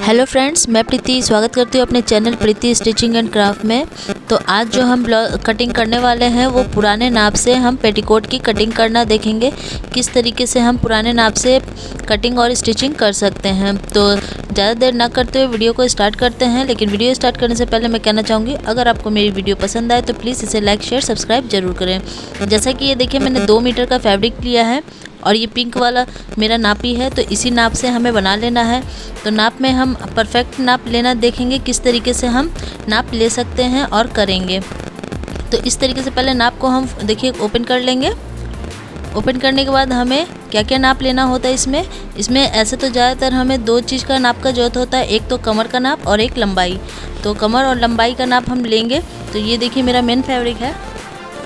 Hello friends, मैं प्रीति स्वागत करती हूँ अपने channel Preeti stitching and craft में। तो आज जो हम कटिंग करने वाले हैं वो पुराने नाप से हम पेटीकोट की कटिंग करना देखेंगे। किस तरीके से हम पुराने नाप से कटिंग और स्टिचिंग कर सकते हैं। तो ज़्यादा देर ना करते हुए वीडियो को स्टार्ट करते हैं। लेकिन वीडियो स्टार्ट करने से पहले मैं कहना चाहूँगी, अगर आपको मेरी वीडियो पसंद आए तो प्लीज़ इसे लाइक शेयर सब्सक्राइब जरूर करें। जैसा कि ये देखिए, मैंने 2 मीटर का फैब्रिक लिया है और ये पिंक वाला मेरा नापी है, तो इसी नाप से हमें बना लेना है। तो नाप में हम परफेक्ट नाप लेना देखेंगे, किस तरीके से हम नाप ले सकते हैं और करेंगे। तो इस तरीके से पहले नाप को हम देखिए ओपन कर लेंगे। ओपन करने के बाद हमें क्या क्या नाप लेना होता है इसमें ऐसे तो ज़्यादातर हमें 2 चीज़ का नाप का ज़रूरत होता है, एक तो कमर का नाप और एक लंबाई। तो कमर और लंबाई का नाप हम लेंगे। तो ये देखिए मेरा मेन फैब्रिक है,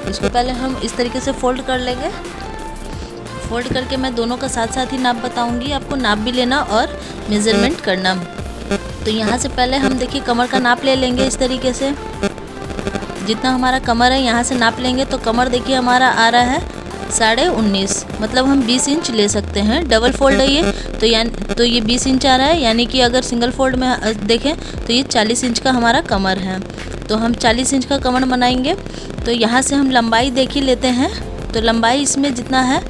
इसको पहले हम इस तरीके से फोल्ड कर लेंगे। फोल्ड करके मैं दोनों का साथ साथ ही नाप बताऊंगी, आपको नाप भी लेना और मेज़रमेंट करना। तो यहाँ से पहले हम देखिए कमर का नाप ले लेंगे। इस तरीके से जितना हमारा कमर है यहाँ से नाप लेंगे। तो कमर देखिए हमारा आ रहा है 19.5, मतलब हम 20 इंच ले सकते हैं। डबल फोल्ड है ये, तो ये 20 इंच आ रहा है, यानी कि अगर सिंगल फोल्ड में देखें तो ये 40 इंच का हमारा कमर है। तो हम 40 इंच का कमर बनाएंगे। तो यहाँ से हम लंबाई देख ही लेते हैं। तो लंबाई इसमें जितना है,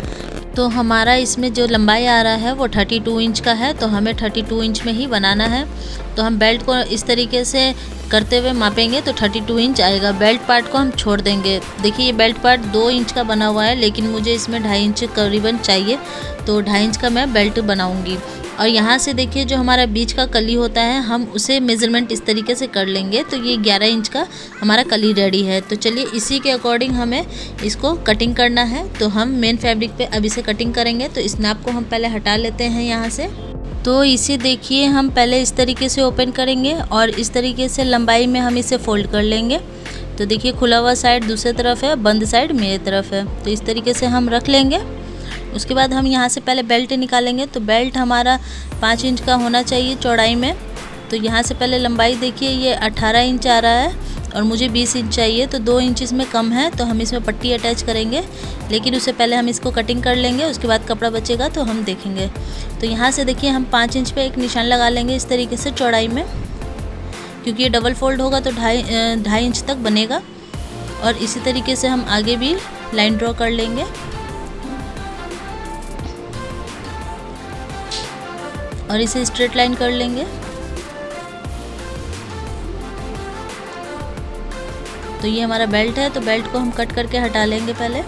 तो हमारा इसमें जो लंबाई आ रहा है वो 32 इंच का है। तो हमें 32 इंच में ही बनाना है। तो हम बेल्ट को इस तरीके से करते हुए मापेंगे तो 32 इंच आएगा। बेल्ट पार्ट को हम छोड़ देंगे। देखिए ये बेल्ट पार्ट 2 इंच का बना हुआ है, लेकिन मुझे इसमें 2.5 इंच करीबन चाहिए। तो 2.5 इंच का मैं बेल्ट बनाऊंगी। और यहाँ से देखिए जो हमारा बीच का कली होता है, हम उसे मेज़रमेंट इस तरीके से कर लेंगे। तो ये 11 इंच का हमारा कली रेडी है। तो चलिए इसी के अकॉर्डिंग हमें इसको कटिंग करना है। तो हम मेन फैब्रिक पे अब इसे कटिंग करेंगे। तो इस नाप को हम पहले हटा लेते हैं यहाँ से। तो इसे देखिए हम पहले इस तरीके से ओपन करेंगे और इस तरीके से लंबाई में हम इसे फोल्ड कर लेंगे। तो देखिए खुला हुआ साइड दूसरी तरफ है, बंद साइड मेरी तरफ है। तो इस तरीके से हम रख लेंगे। उसके बाद हम यहाँ से पहले बेल्ट निकालेंगे। तो बेल्ट हमारा 5 इंच का होना चाहिए चौड़ाई में। तो यहाँ से पहले लंबाई देखिए ये 18 इंच आ रहा है और मुझे 20 इंच चाहिए। तो 2 इंच इसमें कम है, तो हम इसमें पट्टी अटैच करेंगे। लेकिन उससे पहले हम इसको कटिंग कर लेंगे, उसके बाद कपड़ा बचेगा तो हम देखेंगे। तो यहाँ से देखिए हम 5 इंच पे एक निशान लगा लेंगे इस तरीके से चौड़ाई में, क्योंकि ये डबल फोल्ड होगा तो 2.5 इंच तक बनेगा। और इसी तरीके से हम आगे भी लाइन ड्रॉ कर लेंगे। और इसे स्ट्रेट लाइन कर लेंगे। तो ये हमारा बेल्ट है, तो बेल्ट को हम कट करके हटा लेंगे पहले।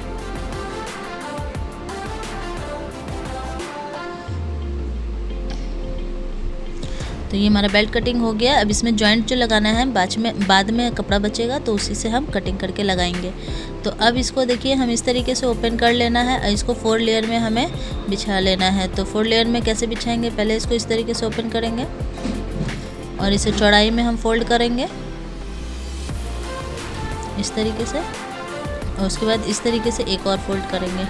तो ये हमारा बेल्ट कटिंग हो गया। अब इसमें जॉइंट जो लगाना है बाद में कपड़ा बचेगा तो उसी से हम कटिंग करके लगाएंगे। तो अब इसको देखिए हम इस तरीके से ओपन कर लेना है और इसको 4 लेयर में हमें बिछा लेना है। तो 4 लेयर में कैसे बिछाएंगे, पहले इसको इस तरीके से ओपन करेंगे और इसे चौड़ाई में हम फोल्ड करेंगे इस तरीके से। और उसके बाद इस तरीके से एक और फोल्ड करेंगे।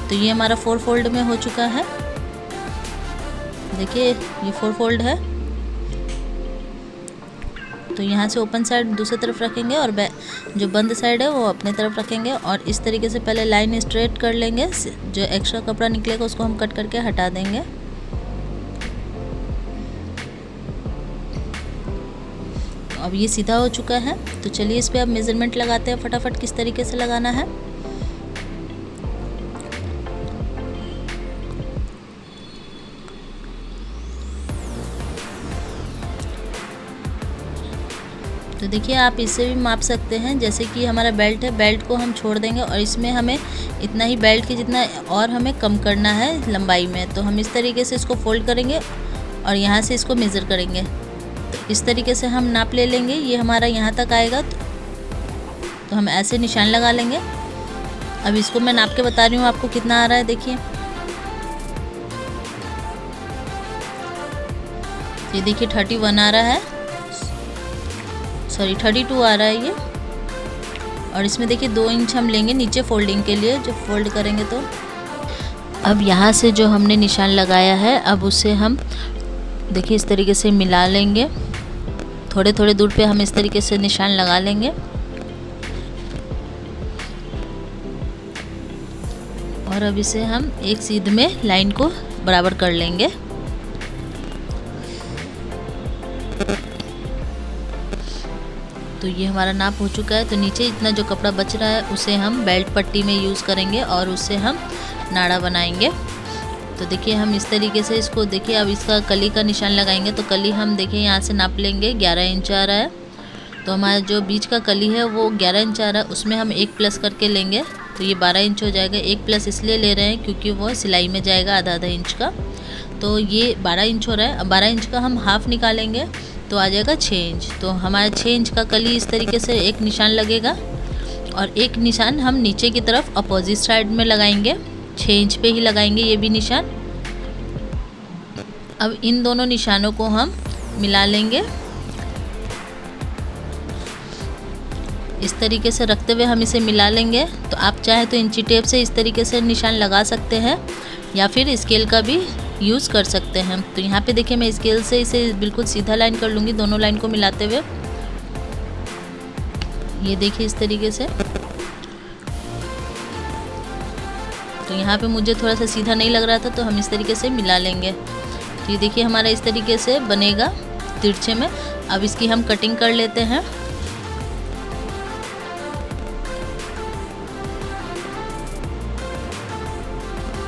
तो ये हमारा 4 फोल्ड में हो चुका है। देखिए ये 4 फोल्ड है। तो यहाँ से ओपन साइड दूसरी तरफ रखेंगे और जो बंद साइड है वो अपने तरफ रखेंगे। और इस तरीके से पहले लाइन स्ट्रेट कर लेंगे। जो एक्स्ट्रा कपड़ा निकलेगा उसको हम कट करके हटा देंगे। अब ये सीधा हो चुका है। तो चलिए इस पे अब मेज़रमेंट लगाते हैं फटाफट, किस तरीके से लगाना है। तो देखिए आप इससे भी माप सकते हैं। जैसे कि हमारा बेल्ट है, बेल्ट को हम छोड़ देंगे और इसमें हमें इतना ही बेल्ट के जितना और हमें कम करना है लंबाई में। तो हम इस तरीके से इसको फोल्ड करेंगे और यहाँ से इसको मेज़र करेंगे। तो इस तरीके से हम नाप ले लेंगे। ये हमारा यहाँ तक आएगा, तो हम ऐसे निशान लगा लेंगे। अब इसको मैं नाप के बता रही हूँ आपको कितना आ रहा है। देखिए ये देखिए 31 आ रहा है, सॉरी 32 आ रहा है ये। और इसमें देखिए 2 इंच हम लेंगे नीचे फोल्डिंग के लिए, जब फोल्ड करेंगे तो। अब यहाँ से जो हमने निशान लगाया है, अब उसे हम देखिए इस तरीके से मिला लेंगे। थोड़े थोड़े दूर पे हम इस तरीके से निशान लगा लेंगे। और अब इसे हम एक सीध में लाइन को बराबर कर लेंगे। तो ये हमारा नाप हो चुका है। तो नीचे इतना जो कपड़ा बच रहा है उसे हम बेल्ट पट्टी में यूज़ करेंगे और उससे हम नाड़ा बनाएंगे। तो देखिए हम इस तरीके से इसको देखिए, अब इसका कली का निशान लगाएंगे। तो कली हम देखिए यहाँ से नाप लेंगे, 11 इंच आ रहा है। तो हमारा जो बीच का कली है वो 11 इंच आ रहा है, उसमें हम 1 प्लस करके लेंगे तो ये 12 इंच हो जाएगा। 1 प्लस इसलिए ले रहे हैं क्योंकि वो सिलाई में जाएगा आधा इंच का। तो ये 12 इंच हो रहा है। अब 12 इंच का हम हाफ निकालेंगे तो आ जाएगा 6 इंच। तो हमारा 6 इंच का कली इस तरीके से एक निशान लगेगा और एक निशान हम नीचे की तरफ अपोजिट साइड में लगाएंगे, 6 इंच पे ही लगाएंगे ये भी निशान। अब इन दोनों निशानों को हम मिला लेंगे। इस तरीके से रखते हुए हम इसे मिला लेंगे। तो आप चाहे तो इंची टेप से इस तरीके से निशान लगा सकते हैं या फिर स्केल का भी यूज़ कर सकते हैं। तो यहाँ पे देखिए मैं स्केल से इसे बिल्कुल सीधा लाइन कर लूँगी, दोनों लाइन को मिलाते हुए। ये देखिए इस तरीके से। तो यहाँ पे मुझे थोड़ा सा सीधा नहीं लग रहा था तो हम इस तरीके से मिला लेंगे। तो ये देखिए हमारा इस तरीके से बनेगा तिरछे में। अब इसकी हम कटिंग कर लेते हैं।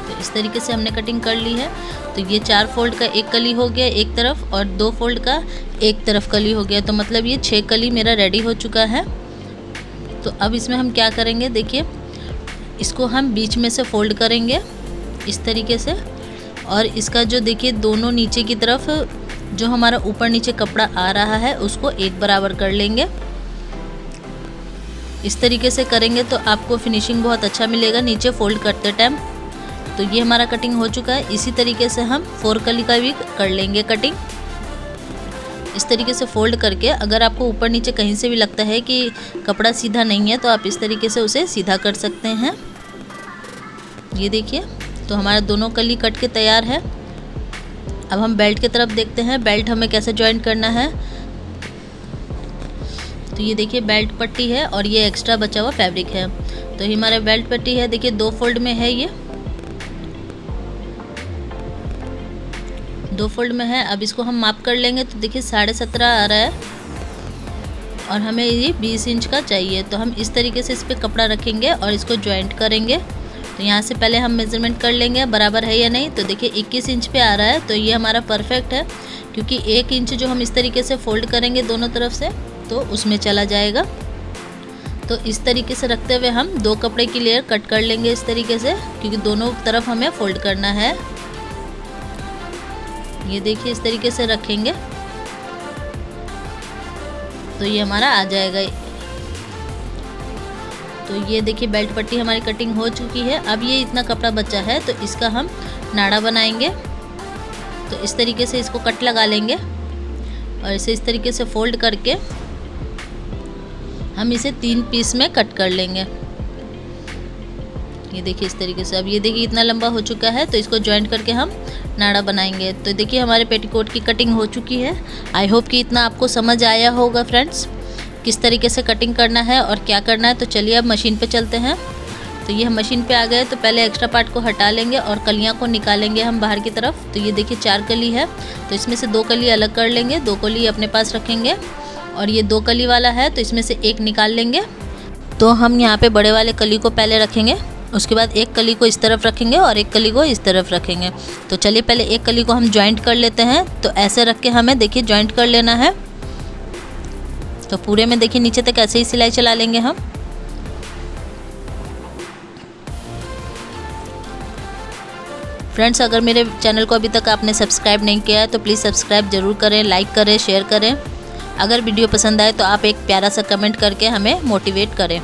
तो इस तरीके से हमने कटिंग कर ली है। तो ये 4 फोल्ड का एक कली हो गया एक तरफ और 2 फोल्ड का एक तरफ कली हो गया। तो मतलब ये 6 कली मेरा रेडी हो चुका है। तो अब इसमें हम क्या करेंगे, देखिए इसको हम बीच में से फोल्ड करेंगे इस तरीके से। और इसका जो देखिए दोनों नीचे की तरफ जो हमारा ऊपर नीचे कपड़ा आ रहा है उसको एक बराबर कर लेंगे। इस तरीके से करेंगे तो आपको फिनिशिंग बहुत अच्छा मिलेगा नीचे फोल्ड करते टाइम। तो ये हमारा कटिंग हो चुका है। इसी तरीके से हम 4 कली का भी कर लेंगे कटिंग। इस तरीके से फोल्ड करके अगर आपको ऊपर नीचे कहीं से भी लगता है कि कपड़ा सीधा नहीं है तो आप इस तरीके से उसे सीधा कर सकते हैं। ये देखिए तो हमारा दोनों कली कट के तैयार है। अब हम बेल्ट की तरफ देखते हैं, बेल्ट हमें कैसे जॉइंट करना है। तो ये देखिए बेल्ट पट्टी है और ये एक्स्ट्रा बचा हुआ फैब्रिक है। तो ये हमारा बेल्ट पट्टी है, देखिए 2 फोल्ड में है, ये 2 फोल्ड में है। अब इसको हम माप कर लेंगे। तो देखिए 17.5 आ रहा है और हमें ये 20 इंच का चाहिए। तो हम इस तरीके से इस पर कपड़ा रखेंगे और इसको जॉइंट करेंगे। तो यहाँ से पहले हम मेज़रमेंट कर लेंगे बराबर है या नहीं। तो देखिए 21 इंच पे आ रहा है तो ये हमारा परफेक्ट है, क्योंकि 1 इंच जो हम इस तरीके से फोल्ड करेंगे दोनों तरफ से तो उसमें चला जाएगा। तो इस तरीके से रखते हुए हम 2 कपड़े की लेयर कट कर लेंगे इस तरीके से, क्योंकि दोनों तरफ हमें फोल्ड करना है। ये देखिए इस तरीके से रखेंगे तो ये हमारा आ जाएगा। तो ये देखिए बेल्ट पट्टी हमारी कटिंग हो चुकी है। अब ये इतना कपड़ा बचा है तो इसका हम नाड़ा बनाएंगे। तो इस तरीके से इसको कट लगा लेंगे और इसे इस तरीके से फोल्ड करके हम इसे 3 पीस में कट कर लेंगे। ये देखिए इस तरीके से। अब ये देखिए इतना लंबा हो चुका है तो इसको जॉइंट करके हम नाड़ा बनाएंगे। तो देखिए हमारे पेटीकोट की कटिंग हो चुकी है। आई होप कि इतना आपको समझ आया होगा फ्रेंड्स, किस तरीके से कटिंग करना है और क्या करना है। तो चलिए अब मशीन पे चलते हैं। तो ये हम मशीन पे आ गए। तो पहले एक्स्ट्रा पार्ट को हटा लेंगे और कलियाँ को निकालेंगे हम बाहर की तरफ। तो ये देखिए 4 कली है तो इसमें से 2 कली अलग कर लेंगे, 2 कली अपने पास रखेंगे। और ये 2 कली वाला है तो इसमें से 1 निकाल लेंगे। तो हम यहाँ पे बड़े वाले कली को पहले रखेंगे, उसके बाद 1 कली को इस तरफ रखेंगे और 1 कली को इस तरफ रखेंगे। तो चलिए पहले 1 कली को हम जॉइंट कर लेते हैं। तो ऐसे रख के हमें देखिए जॉइंट कर लेना है। तो पूरे में देखिए नीचे तक ऐसे ही सिलाई चला लेंगे हम। फ्रेंड्स अगर मेरे चैनल को अभी तक आपने सब्सक्राइब नहीं किया है तो प्लीज़ सब्सक्राइब ज़रूर करें, लाइक करें, शेयर करें। अगर वीडियो पसंद आए तो आप एक प्यारा सा कमेंट करके हमें मोटिवेट करें।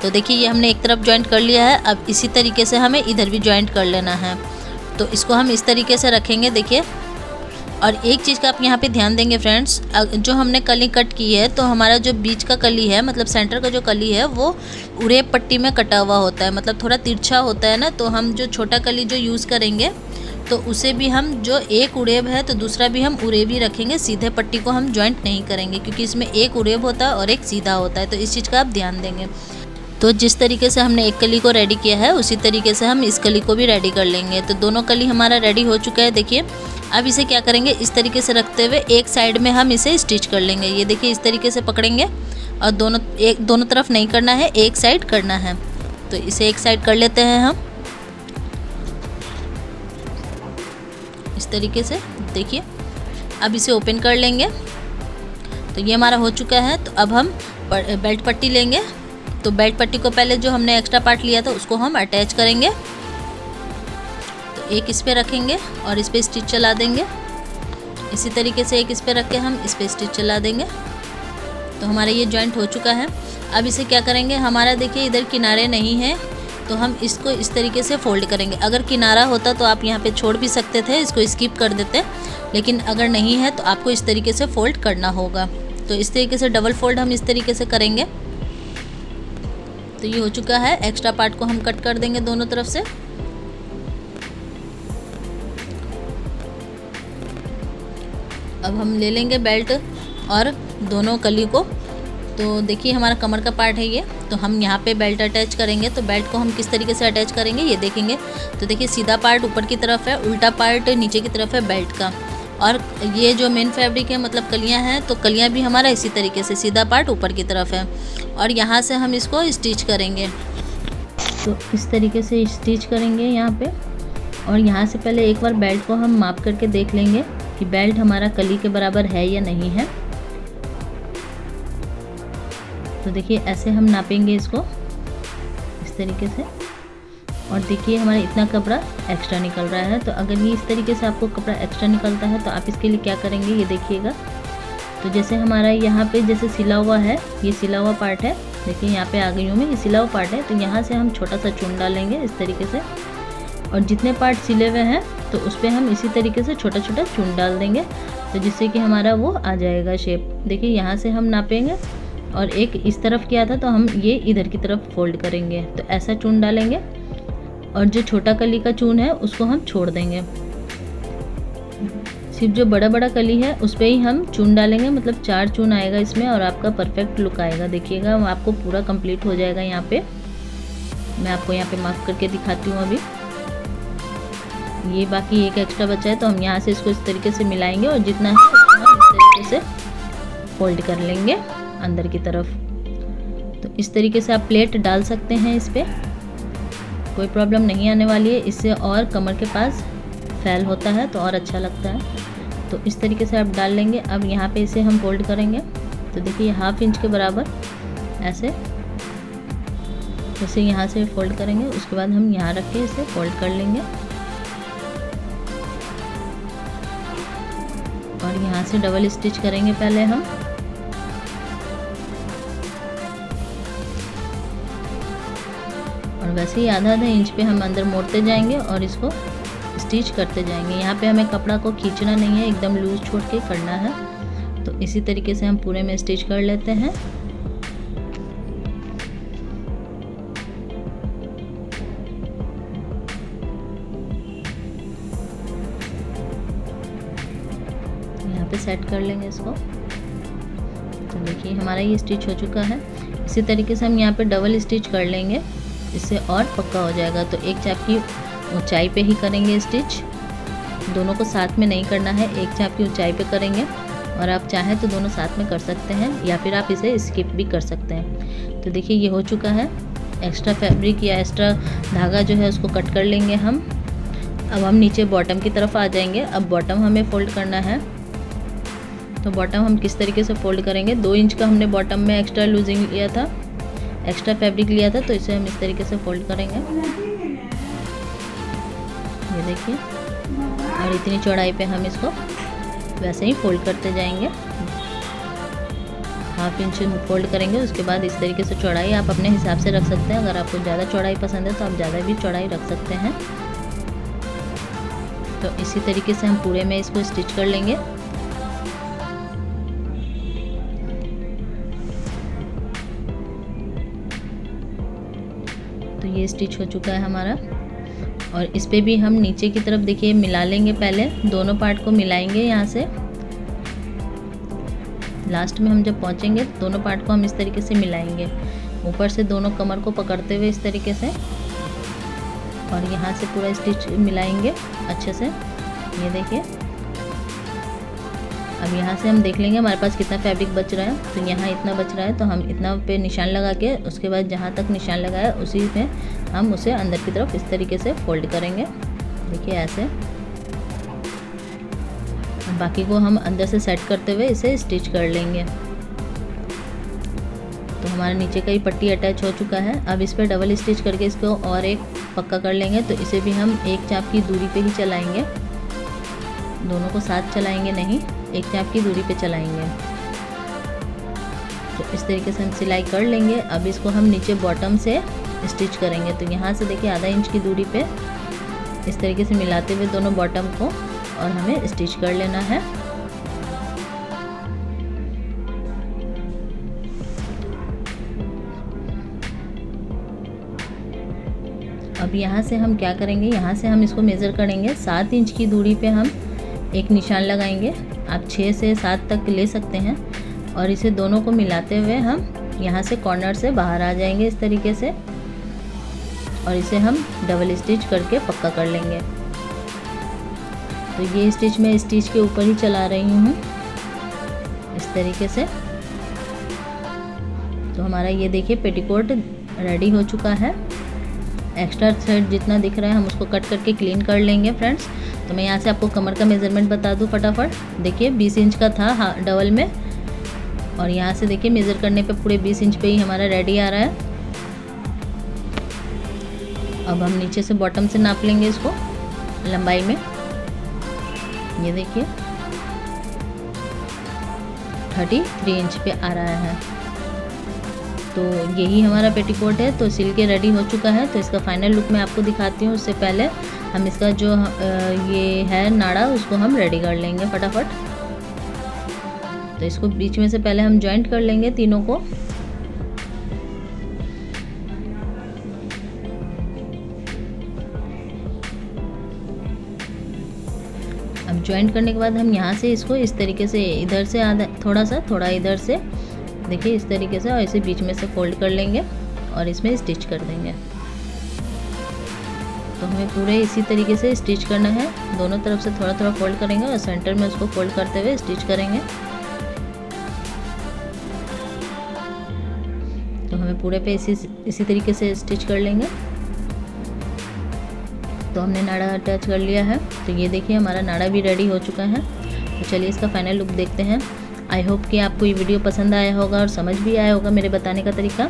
तो देखिए ये हमने एक तरफ जॉइंट कर लिया है। अब इसी तरीके से हमें इधर भी जॉइंट कर लेना है। तो इसको हम इस तरीके से रखेंगे देखिए। और एक चीज़ का आप यहाँ पे ध्यान देंगे फ्रेंड्स, जो हमने कली कट की है तो हमारा जो बीच का कली है मतलब सेंटर का जो कली है वो उरेब पट्टी में कटा हुआ होता है, मतलब थोड़ा तिरछा होता है ना। तो हम जो छोटा कली जो यूज़ करेंगे तो उसे भी हम जो एक उरेब है तो दूसरा भी हम उरेब ही रखेंगे, सीधे पट्टी को हम जॉइंट नहीं करेंगे, क्योंकि इसमें एक उरेब होता है और एक सीधा होता है। तो इस चीज़ का आप ध्यान देंगे। तो जिस तरीके से हमने एक कली को रेडी किया है उसी तरीके से हम इस कली को भी रेडी कर लेंगे। तो दोनों कली हमारा रेडी हो चुका है देखिए। अब इसे क्या करेंगे, इस तरीके से रखते हुए एक साइड में हम इसे स्टिच कर लेंगे। ये देखिए इस तरीके से पकड़ेंगे और दोनों तरफ नहीं करना है, एक साइड करना है। तो इसे एक साइड कर लेते हैं हम इस तरीके से। देखिए अब इसे ओपन कर लेंगे। तो ये हमारा हो चुका है। तो अब हम बेल्ट पट्टी लेंगे। तो बेल्ट पट्टी को पहले जो हमने एक्स्ट्रा पार्ट लिया था उसको हम अटैच करेंगे। तो एक इस पे रखेंगे और इस पे स्टिच चला देंगे। इसी तरीके से एक इस पे रख के हम इस पे स्टिच चला देंगे। तो हमारा ये जॉइंट हो चुका है। अब इसे क्या करेंगे, हमारा देखिए इधर किनारे नहीं है तो हम इसको इस तरीके से फोल्ड करेंगे। अगर किनारा होता तो आप यहाँ पे छोड़ भी सकते थे, इसको स्किप कर देते, लेकिन अगर नहीं है तो आपको इस तरीके से फोल्ड करना होगा। तो इस तरीके से डबल फोल्ड हम इस तरीके से करेंगे। तो ये हो चुका है। एक्स्ट्रा पार्ट को हम कट कर देंगे दोनों तरफ से। अब हम ले लेंगे बेल्ट और दोनों कली को। तो देखिए हमारा कमर का पार्ट है ये। तो हम यहाँ पे बेल्ट अटैच करेंगे। तो बेल्ट को हम किस तरीके से अटैच करेंगे ये देखेंगे। तो देखिए सीधा पार्ट ऊपर की तरफ है, उल्टा पार्ट नीचे की तरफ है बेल्ट का। और ये जो मेन फैब्रिक है मतलब कलियाँ हैं, तो कलियाँ भी हमारा इसी तरीके से सीधा पार्ट ऊपर की तरफ है। और यहाँ से हम इसको स्टिच करेंगे। तो इस तरीके से स्टिच करेंगे यहाँ पे। और यहाँ से पहले एक बार बेल्ट को हम माप करके देख लेंगे कि बेल्ट हमारा कली के बराबर है या नहीं है। तो देखिए ऐसे हम नापेंगे इसको इस तरीके से। और देखिए हमारा इतना कपड़ा एक्स्ट्रा निकल रहा है। तो अगर ये इस तरीके से आपको कपड़ा एक्स्ट्रा निकलता है तो आप इसके लिए क्या करेंगे ये देखिएगा। तो जैसे हमारा यहाँ पे जैसे सिला हुआ है, ये सिला हुआ पार्ट है, देखिए यहाँ पे आ गई हूँ मैं, ये सिला हुआ पार्ट है। तो यहाँ से हम छोटा सा चून डालेंगे इस तरीके से। और जितने पार्ट सिले हुए हैं तो उस पर हम इसी तरीके से छोटा छोटा चून डाल देंगे। तो जिससे कि हमारा वो आ जाएगा शेप। देखिए यहाँ से हम नापेंगे और एक इस तरफ किया था तो हम ये इधर की तरफ फोल्ड करेंगे। तो ऐसा चून डालेंगे और जो छोटा कली का चून है उसको हम छोड़ देंगे। सिर्फ जो बड़ा बड़ा कली है उस पर ही हम चून डालेंगे, मतलब 4 चून आएगा इसमें और आपका परफेक्ट लुक आएगा। देखिएगा आपको पूरा कंप्लीट हो जाएगा। यहाँ पे मैं आपको यहाँ पे मार्क करके दिखाती हूँ। अभी ये बाकी एक एक्स्ट्रा बचा है तो हम यहाँ से इसको इस तरीके से मिलाएंगे और जितना है उतना हम इस तरीके से फोल्ड कर लेंगे अंदर की तरफ। तो इस तरीके से आप प्लेट डाल सकते हैं इस पर, कोई प्रॉब्लम नहीं आने वाली है। इससे और कमर के पास फैल होता है तो और अच्छा लगता है। तो इस तरीके से आप डाल लेंगे। अब यहाँ पे इसे हम फोल्ड करेंगे। तो देखिए 1/2 इंच के बराबर ऐसे जैसे यहाँ से फोल्ड करेंगे। उसके बाद हम यहाँ रख के इसे फोल्ड कर लेंगे और यहाँ से डबल स्टिच करेंगे पहले हम। और वैसे ही आधा इंच पे हम अंदर मोड़ते जाएंगे और इसको स्टिच करते जाएंगे। यहाँ पे हमें कपड़ा को खींचना नहीं है, एकदम लूज छोड़ के करना है। तो इसी तरीके से हम पूरे में स्टिच कर लेते हैं। यहाँ पे सेट कर लेंगे इसको। तो देखिए हमारा ये स्टिच हो चुका है। इसी तरीके से हम यहाँ पे डबल स्टिच कर लेंगे, इससे और पक्का हो जाएगा। तो एक चाप की ऊंचाई पे ही करेंगे स्टिच, दोनों को साथ में नहीं करना है, एक चाप की ऊंचाई पे करेंगे। और आप चाहें तो दोनों साथ में कर सकते हैं या फिर आप इसे स्किप भी कर सकते हैं। तो देखिए ये हो चुका है। एक्स्ट्रा फैब्रिक या एक्स्ट्रा धागा जो है उसको कट कर लेंगे हम। अब हम नीचे बॉटम की तरफ आ जाएंगे। अब बॉटम हमें फोल्ड करना है। तो बॉटम हम किस तरीके से फोल्ड करेंगे, 2 इंच का हमने बॉटम में एक्स्ट्रा लूजिंग लिया था, एक्स्ट्रा फैब्रिक लिया था। तो इसे हम इस तरीके से फोल्ड करेंगे, ये देखिए। और इतनी चौड़ाई पे हम इसको वैसे ही फोल्ड करते जाएंगे। 1/2 इंच फोल्ड करेंगे। उसके बाद इस तरीके से चौड़ाई आप अपने हिसाब से रख सकते हैं। अगर आपको ज़्यादा चौड़ाई पसंद है तो आप ज़्यादा भी चौड़ाई रख सकते हैं। तो इसी तरीके से हम पूरे में इसको स्टिच कर लेंगे। तो ये स्टिच हो चुका है हमारा। और इस पे भी हम नीचे की तरफ देखिए मिला लेंगे, पहले दोनों पार्ट को मिलाएंगे। यहाँ से लास्ट में हम जब पहुँचेंगे दोनों पार्ट को हम इस तरीके से मिलाएंगे, ऊपर से दोनों कमर को पकड़ते हुए इस तरीके से। और यहाँ से पूरा स्टिच मिलाएंगे अच्छे से, ये देखिए। अब यहाँ से हम देख लेंगे हमारे पास कितना फैब्रिक बच रहा है। तो यहाँ इतना बच रहा है, तो हम इतना पे निशान लगा के उसके बाद जहाँ तक निशान लगाया उसी में हम उसे अंदर की तरफ इस तरीके से फोल्ड करेंगे। देखिए ऐसे। बाकी को हम अंदर से सेट करते हुए इसे स्टिच कर लेंगे। तो हमारा नीचे का ही पट्टी अटैच हो चुका है। अब इस पर डबल स्टिच करके इसको और एक पक्का कर लेंगे। तो इसे भी हम एक चाप की दूरी पे ही चलाएंगे, दोनों को साथ चलाएंगे नहीं, एक चाप की दूरी पे चलाएंगे। तो इस तरीके से हम सिलाई कर लेंगे। अब इसको हम नीचे बॉटम से स्टिच करेंगे। तो यहाँ से देखिए आधा इंच की दूरी पे इस तरीके से मिलाते हुए दोनों बॉटम को और हमें स्टिच कर लेना है। अब यहाँ से हम क्या करेंगे, यहाँ से हम इसको मेज़र करेंगे। 7 इंच की दूरी पे हम एक निशान लगाएंगे। आप 6 से 7 तक ले सकते हैं और इसे दोनों को मिलाते हुए हम यहाँ से कॉर्नर से बाहर आ जाएंगे इस तरीके से, और इसे हम डबल स्टिच करके पक्का कर लेंगे। तो ये स्टिच मैं स्टिच के ऊपर ही चला रही हूँ इस तरीके से। तो हमारा ये देखिए पेटीकोट रेडी हो चुका है। एक्स्ट्रा थ्रेड जितना दिख रहा है हम उसको कट करके क्लीन कर लेंगे फ्रेंड्स। तो मैं यहाँ से आपको कमर का मेज़रमेंट बता दूँ फटाफट। देखिए 20 इंच का था डबल में, और यहाँ से देखिए मेज़र करने पे पूरे 20 इंच पे ही हमारा रेडी आ रहा है। अब हम नीचे से बॉटम से नाप लेंगे इसको लंबाई में। ये देखिए 33 इंच पे आ रहा है। तो यही हमारा पेटीकोट है। तो सिल के रेडी हो चुका है। तो इसका फाइनल लुक मैं आपको दिखाती हूँ। उससे पहले हम इसका जो ये है नाड़ा उसको हम रेडी कर लेंगे फटाफट। तो इसको बीच में से पहले हम जॉइंट कर लेंगे तीनों को। अब जॉइंट करने के बाद हम यहाँ से इसको इस तरीके से इधर से आधा थोड़ा इधर से देखिए इस तरीके से, और इसे बीच में से फोल्ड कर लेंगे और इसमें स्टिच कर देंगे। तो हमें पूरे इसी तरीके से स्टिच करना है। दोनों तरफ से थोड़ा थोड़ा फोल्ड करेंगे और सेंटर में उसको फोल्ड करते हुए स्टिच करेंगे। तो हमें पूरे पे इसी तरीके से स्टिच कर लेंगे। तो हमने नाड़ा अटैच कर लिया है। तो ये देखिए हमारा नाड़ा भी रेडी हो चुका है। तो चलिए इसका फाइनल लुक देखते हैं। आई होप कि आपको ये वीडियो पसंद आया होगा और समझ भी आया होगा मेरे बताने का तरीका।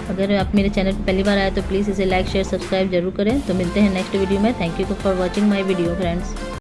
अगर आप मेरे चैनल पर पहली बार आए तो प्लीज़ इसे लाइक शेयर सब्सक्राइब जरूर करें। तो मिलते हैं नेक्स्ट वीडियो में। Thank you for watching my video friends.